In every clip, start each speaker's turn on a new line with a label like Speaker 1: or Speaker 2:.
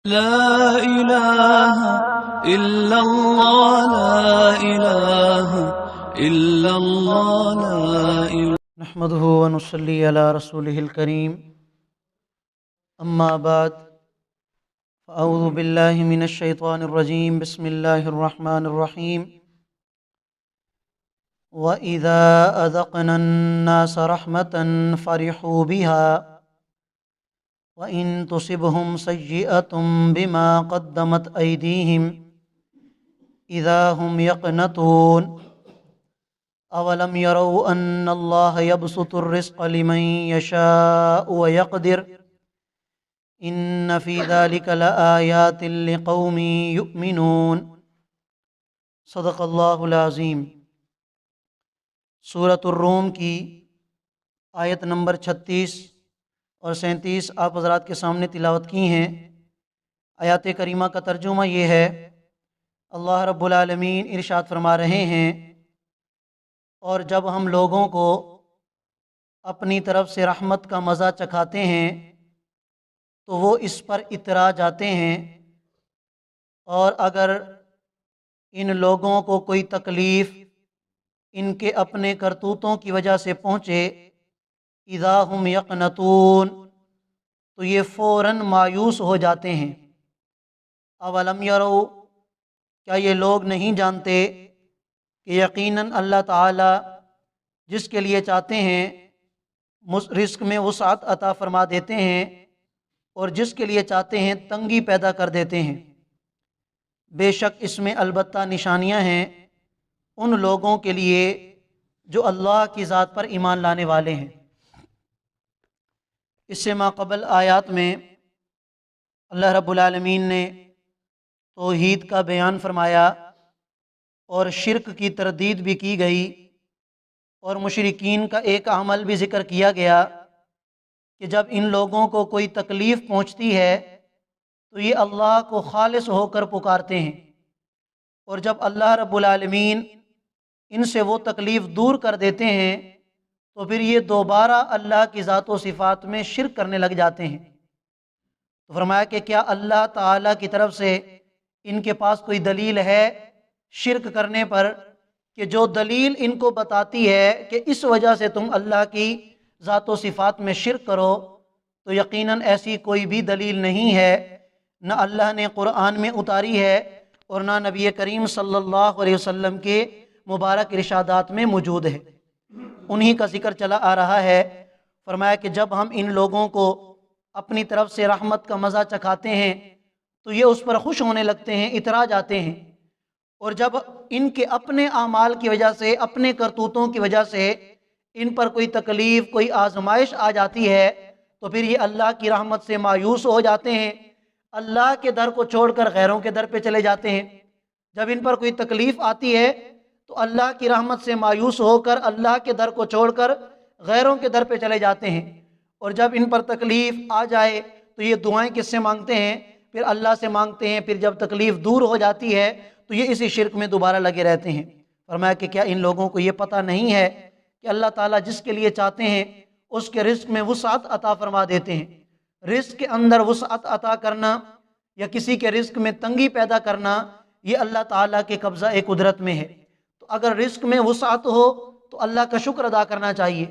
Speaker 1: لا إله إلا الله لا إله إلا الله لا إله
Speaker 2: نحمده ونصلي على رسوله الكريم أما بعد فأعوذ بالله من الشيطان الرجيم بسم الله الرحمن الرحيم وإذا أذقنا الناس رحمة فرحوا بها وإن تصبهم سيئة بما قدمت أيديهم إذا هم يقنطون أولم يروا أن الله يبسط الرزق لمن يشاء ويقدر إن في ذلك لآيات لقوم يؤمنون صدق اللہ العظیم۔ سورۃ الروم کی آیت نمبر 36 اور 37 آپ حضرات کے سامنے تلاوت کی ہیں۔ آیات کریمہ کا ترجمہ یہ ہے، اللہ رب العالمین ارشاد فرما رہے ہیں، اور جب ہم لوگوں کو اپنی طرف سے رحمت کا مزہ چکھاتے ہیں تو وہ اس پر اترا جاتے ہیں، اور اگر ان لوگوں کو کوئی تکلیف ان کے اپنے کرتوتوں کی وجہ سے پہنچے، اذا ہم یقنطون، تو یہ فوراً مایوس ہو جاتے ہیں۔ اولم یرو، کیا یہ لوگ نہیں جانتے کہ یقیناً اللہ تعالی جس کے لیے چاہتے ہیں رزق میں وسعت عطا فرما دیتے ہیں، اور جس کے لیے چاہتے ہیں تنگی پیدا کر دیتے ہیں۔ بے شک اس میں البتہ نشانیاں ہیں ان لوگوں کے لیے جو اللہ کی ذات پر ایمان لانے والے ہیں۔ اس سے ماقبل آیات میں اللہ رب العالمین نے توحید کا بیان فرمایا اور شرک کی تردید بھی کی گئی، اور مشرکین کا ایک عمل بھی ذکر کیا گیا کہ جب ان لوگوں کو کوئی تکلیف پہنچتی ہے تو یہ اللہ کو خالص ہو کر پکارتے ہیں، اور جب اللہ رب العالمین ان سے وہ تکلیف دور کر دیتے ہیں تو پھر یہ دوبارہ اللہ کی ذات و صفات میں شرک کرنے لگ جاتے ہیں۔ تو فرمایا کہ کیا اللہ تعالیٰ کی طرف سے ان کے پاس کوئی دلیل ہے شرک کرنے پر، کہ جو دلیل ان کو بتاتی ہے کہ اس وجہ سے تم اللہ کی ذات و صفات میں شرک کرو؟ تو یقیناً ایسی کوئی بھی دلیل نہیں ہے، نہ اللہ نے قرآن میں اتاری ہے اور نہ نبی کریم صلی اللہ علیہ وسلم کے مبارک ارشادات میں موجود ہے۔ انہی کا ذکر چلا آ رہا ہے۔ فرمایا کہ جب ہم ان لوگوں کو اپنی طرف سے رحمت کا مزہ چکھاتے ہیں تو یہ اس پر خوش ہونے لگتے ہیں، اترا جاتے ہیں، اور جب ان کے اپنے اعمال کی وجہ سے، اپنے کرتوتوں کی وجہ سے ان پر کوئی تکلیف، کوئی آزمائش آ جاتی ہے تو پھر یہ اللہ کی رحمت سے مایوس ہو جاتے ہیں، اللہ کے در کو چھوڑ کر غیروں کے در پہ چلے جاتے ہیں۔ جب ان پر کوئی تکلیف آتی ہے تو اللہ کی رحمت سے مایوس ہو کر اللہ کے در کو چھوڑ کر غیروں کے در پہ چلے جاتے ہیں، اور جب ان پر تکلیف آ جائے تو یہ دعائیں کس سے مانگتے ہیں؟ پھر اللہ سے مانگتے ہیں۔ پھر جب تکلیف دور ہو جاتی ہے تو یہ اسی شرک میں دوبارہ لگے رہتے ہیں۔ فرمایا کہ کیا ان لوگوں کو یہ پتہ نہیں ہے کہ اللہ تعالیٰ جس کے لیے چاہتے ہیں اس کے رزق میں وسعت عطا فرما دیتے ہیں۔ رزق کے اندر وسعت عطا کرنا یا کسی کے رزق میں تنگی پیدا کرنا، یہ اللہ تعالیٰ کے قبضہ قدرت میں ہے۔ تو اگر رزق میں وسعت ہو تو اللہ کا شکر ادا کرنا چاہیے۔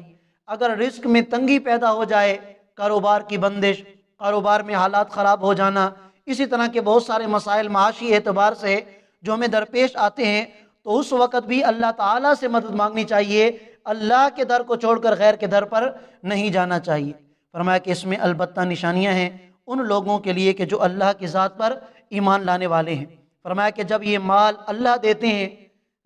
Speaker 2: اگر رزق میں تنگی پیدا ہو جائے، کاروبار کی بندش، کاروبار میں حالات خراب ہو جانا، اسی طرح کے بہت سارے مسائل معاشی اعتبار سے جو ہمیں درپیش آتے ہیں، تو اس وقت بھی اللہ تعالیٰ سے مدد مانگنی چاہیے، اللہ کے در کو چھوڑ کر غیر کے در پر نہیں جانا چاہیے۔ فرمایا کہ اس میں البتہ نشانیاں ہیں ان لوگوں کے لیے کہ جو اللہ کی ذات پر ایمان لانے والے ہیں۔ فرمایا کہ جب یہ مال اللہ دیتے ہیں،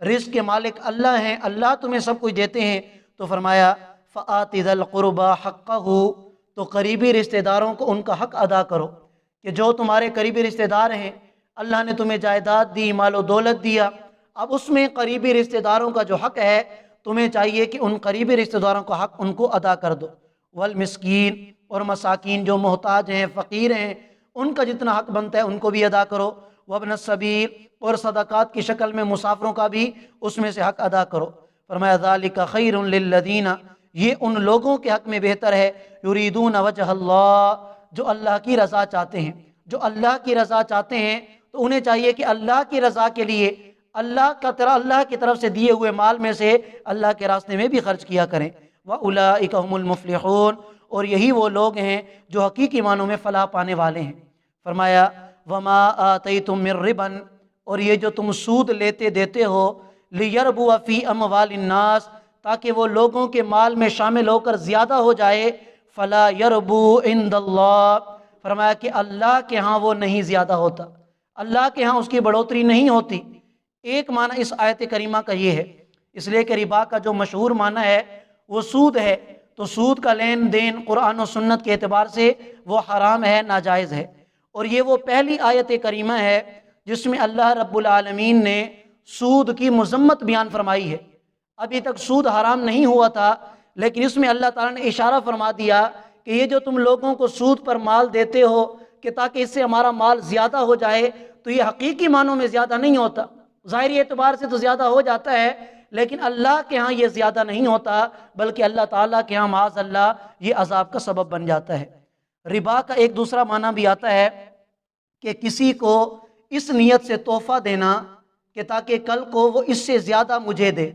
Speaker 2: رزق کے مالک اللہ ہیں، اللہ تمہیں سب کچھ دیتے ہیں، تو فرمایا فَآتِ ذَا الْقُرْبَى حَقَّهُ، تو قریبی رشتہ داروں کو ان کا حق ادا کرو، کہ جو تمہارے قریبی رشتہ دار ہیں، اللہ نے تمہیں جائیداد دی، مال و دولت دیا، اب اس میں قریبی رشتہ داروں کا جو حق ہے تمہیں چاہیے کہ ان قریبی رشتہ داروں کا حق ان کو ادا کر دو۔ والمسکین، اور مساکین جو محتاج ہیں، فقیر ہیں، ان کا جتنا حق بنتا ہے ان کو بھی ادا کرو۔ وابن السبیل، اور صدقات کی شکل میں مسافروں کا بھی اس میں سے حق ادا کرو۔ فرمایا ذالک خیر للذین، یہ ان لوگوں کے حق میں بہتر ہے، یریدون وجہ اللہ، جو اللہ کی رضا چاہتے ہیں، جو اللہ کی رضا چاہتے ہیں تو انہیں چاہیے کہ اللہ کی رضا کے لیے اللہ کی طرف سے دیے ہوئے مال میں سے اللہ کے راستے میں بھی خرچ کیا کریں۔ وَأُولَٰئِكَ هُمُ الْمُفْلِحُونَ، اور یہی وہ لوگ ہیں جو حقیقی معنوں میں فلاح پانے والے ہیں۔ فرمایا وَمَا آتَيْتُم مِّن رِّبًا، اور یہ جو تم سود لیتے دیتے ہو، لِيَرْبُوَ فِي أَمْوَالِ النَّاسِ، تاکہ وہ لوگوں کے مال میں شامل ہو کر زیادہ ہو جائے، فَلَا يَرْبُو عِندَ اللَّهِ، فرمایا کہ اللہ کے ہاں وہ نہیں زیادہ ہوتا، اللہ کے ہاں اس کی بڑھوتری نہیں ہوتی۔ ایک معنی اس آیت کریمہ کا یہ ہے، اس لیے کہ ربا کا جو مشہور معنی ہے وہ سود ہے، تو سود کا لین دین قرآن و سنت کے اعتبار سے وہ حرام ہے، ناجائز ہے۔ اور یہ وہ پہلی آیت کریمہ ہے جس میں اللہ رب العالمین نے سود کی مذمت بیان فرمائی ہے۔ ابھی تک سود حرام نہیں ہوا تھا، لیکن اس میں اللہ تعالیٰ نے اشارہ فرما دیا کہ یہ جو تم لوگوں کو سود پر مال دیتے ہو کہ تاکہ اس سے ہمارا مال زیادہ ہو جائے، تو یہ حقیقی معنوں میں زیادہ نہیں ہوتا، ظاہری اعتبار سے تو زیادہ ہو جاتا ہے، لیکن اللہ کے ہاں یہ زیادہ نہیں ہوتا، بلکہ اللہ تعالیٰ کے ہاں معاذ اللہ یہ عذاب کا سبب بن جاتا ہے۔ ربا کا ایک دوسرا معنی بھی آتا ہے کہ کسی کو اس نیت سے تحفہ دینا کہ تاکہ کل کو وہ اس سے زیادہ مجھے دے۔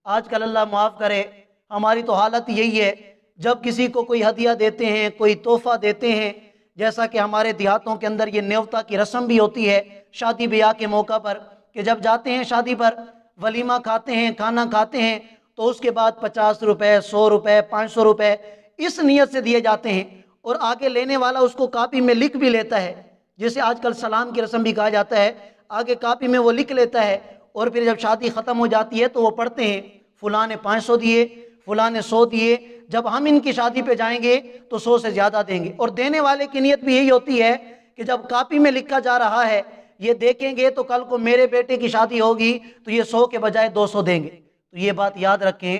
Speaker 2: آج کل اللہ معاف کرے، ہماری تو حالت یہی ہے، جب کسی کو کوئی ہدیہ دیتے ہیں، کوئی تحفہ دیتے ہیں، جیسا کہ ہمارے دیہاتوں کے اندر یہ نیوتا کی رسم بھی ہوتی ہے شادی بیاہ کے موقع پر، کہ جب جاتے ہیں شادی پر ولیمہ کھاتے ہیں، کھانا کھاتے ہیں، تو اس کے بعد 50 روپے، 100 روپے، 500 روپے اس نیت سے دیے جاتے ہیں، اور آگے لینے والا اس کو کاپی میں لکھ بھی لیتا ہے، جسے آج کل سلام کی رسم بھی کہا جاتا ہے، آگے کاپی میں وہ لکھ لیتا ہے، اور پھر جب شادی ختم ہو جاتی ہے تو وہ پڑھتے ہیں فلاں نے 500 دیے، فلاں نے 100 دیے، جب ہم ان کی شادی پہ جائیں گے تو 100 سے زیادہ دیں گے۔ اور دینے والے کی نیت بھی یہی ہوتی ہے کہ جب کاپی میں لکھا جا رہا ہے یہ دیکھیں گے تو کل کو میرے بیٹے کی شادی ہوگی تو یہ 100 کے بجائے 200 دیں گے۔ تو یہ بات یاد رکھیں،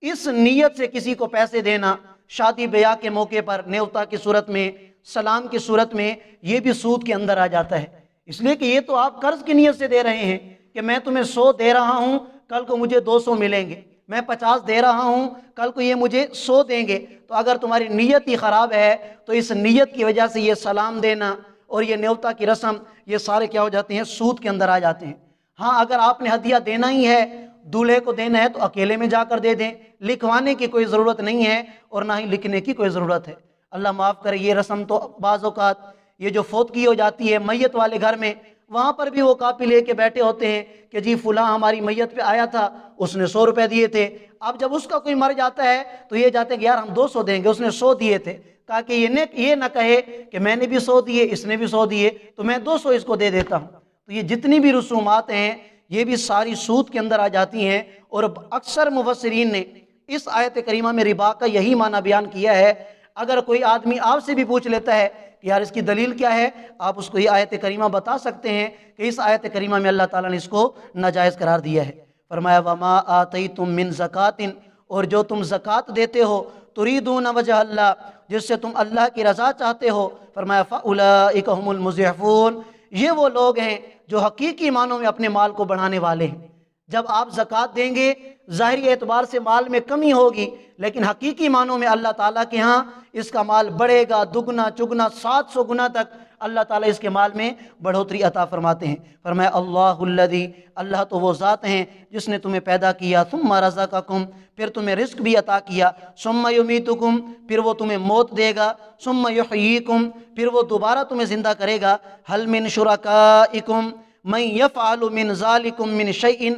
Speaker 2: اس نیت سے کسی کو پیسے دینا شادی بیاہ کے موقع پر نیوتا کی صورت میں، سلام کی صورت میں، یہ بھی سود کے اندر آ جاتا ہے، اس لیے کہ یہ تو آپ قرض کی نیت سے دے رہے ہیں کہ میں تمہیں 100 دے رہا ہوں، کل کو مجھے 200 ملیں گے، میں 50 دے رہا ہوں، کل کو یہ مجھے 100 دیں گے۔ تو اگر تمہاری نیت ہی خراب ہے تو اس نیت کی وجہ سے یہ سلام دینا اور یہ نیوتا کی رسم یہ سارے کیا ہو جاتے ہیں، سود کے اندر آ جاتے ہیں۔ ہاں اگر آپ نے ہدیہ دینا ہی ہے، دولہے کو دینا ہے، تو اکیلے میں جا کر دے دیں، لکھوانے کی کوئی ضرورت نہیں ہے اور نہ ہی لکھنے کی کوئی ضرورت ہے۔ اللہ معاف کرے، یہ رسم تو بعض اوقات یہ جو فوتگی ہو جاتی ہے میت والے گھر میں، وہاں پر بھی وہ کاپی لے کے بیٹھے ہوتے ہیں کہ جی فلاں ہماری میت پہ آیا تھا، اس نے 100 روپے دیے تھے، اب جب اس کا کوئی مر جاتا ہے تو یہ جاتے ہیں کہ یار ہم 200 دیں گے، اس نے 100 دیے تھے، تاکہ یہ نہ کہے کہ میں نے بھی 100 دیے، اس نے بھی 100 دیے تو میں 200 اس کو دے دیتا ہوں۔ تو یہ جتنی بھی رسومات ہیں یہ بھی ساری سود کے اندر آ جاتی ہیں، اور اکثر مفسرین نے اس آیت کریمہ میں ربا کا یہی معنی بیان کیا ہے۔ اگر کوئی آدمی آپ سے بھی پوچھ لیتا ہے کہ یار اس کی دلیل کیا ہے، آپ اس کو یہ آیت کریمہ بتا سکتے ہیں کہ اس آیت کریمہ میں اللہ تعالیٰ نے اس کو ناجائز قرار دیا ہے۔ فرمایا وَمَا آتَيْتُم مِّن زَكَاةٍ، اور جو تم زکوٰۃ دیتے ہو، تُرِيدُونَ وَجْهَ اللہ، جس سے تم اللہ کی رضا چاہتے ہو، فرمایا فَأُولَٰئِكَ هُمُ الْمُضْعِفُونَ، یہ وہ لوگ ہیں جو حقیقی معنوں میں اپنے مال کو بڑھانے والے ہیں۔ جب آپ زکوٰۃ دیں گے ظاہری اعتبار سے مال میں کمی ہوگی، لیکن حقیقی معنوں میں اللہ تعالیٰ کے ہاں اس کا مال بڑھے گا، دگنا چگنا 700 گنا تک اللہ تعالیٰ اس کے مال میں بڑھوتری عطا فرماتے ہیں۔ فرمایا اللہ الذی، اللہ تو وہ ذات ہیں جس نے تمہیں پیدا کیا، ثم رزقکم، پھر تمہیں رزق بھی عطا کیا، ثم یمیتکم، پھر وہ تمہیں موت دے گا، ثم یحییکم، پھر وہ دوبارہ تمہیں زندہ کرے گا۔ هل من شرکائکم من یفعل من ذالکم من شیء،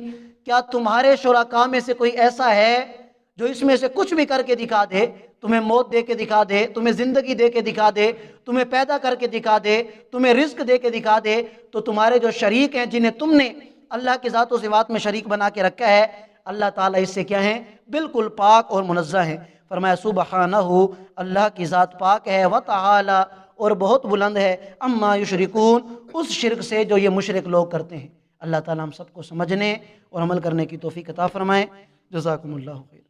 Speaker 2: کیا تمہارے شرکاء میں سے کوئی ایسا ہے جو اس میں سے کچھ بھی کر کے دکھا دے، تمہیں موت دے کے دکھا دے، تمہیں زندگی دے کے دکھا دے، تمہیں پیدا کر کے دکھا دے، تمہیں رزق دے کے دکھا دے، تو تمہارے جو شریک ہیں جنہیں تم نے اللہ کی ذات و صفات میں شریک بنا کے رکھا ہے، اللہ تعالیٰ اس سے کیا ہیں، بالکل پاک اور منزہ ہیں۔ فرمایا سبحانہ، اللہ کی ذات پاک ہے، وتعالی، اور بہت بلند ہے، اما یشرکون، اس شرک سے جو یہ مشرک لوگ کرتے ہیں۔ اللہ تعالیٰ ہم سب کو سمجھنے اور عمل کرنے کی توفیق عطا فرمائے۔ جزاکم اللہ خیر۔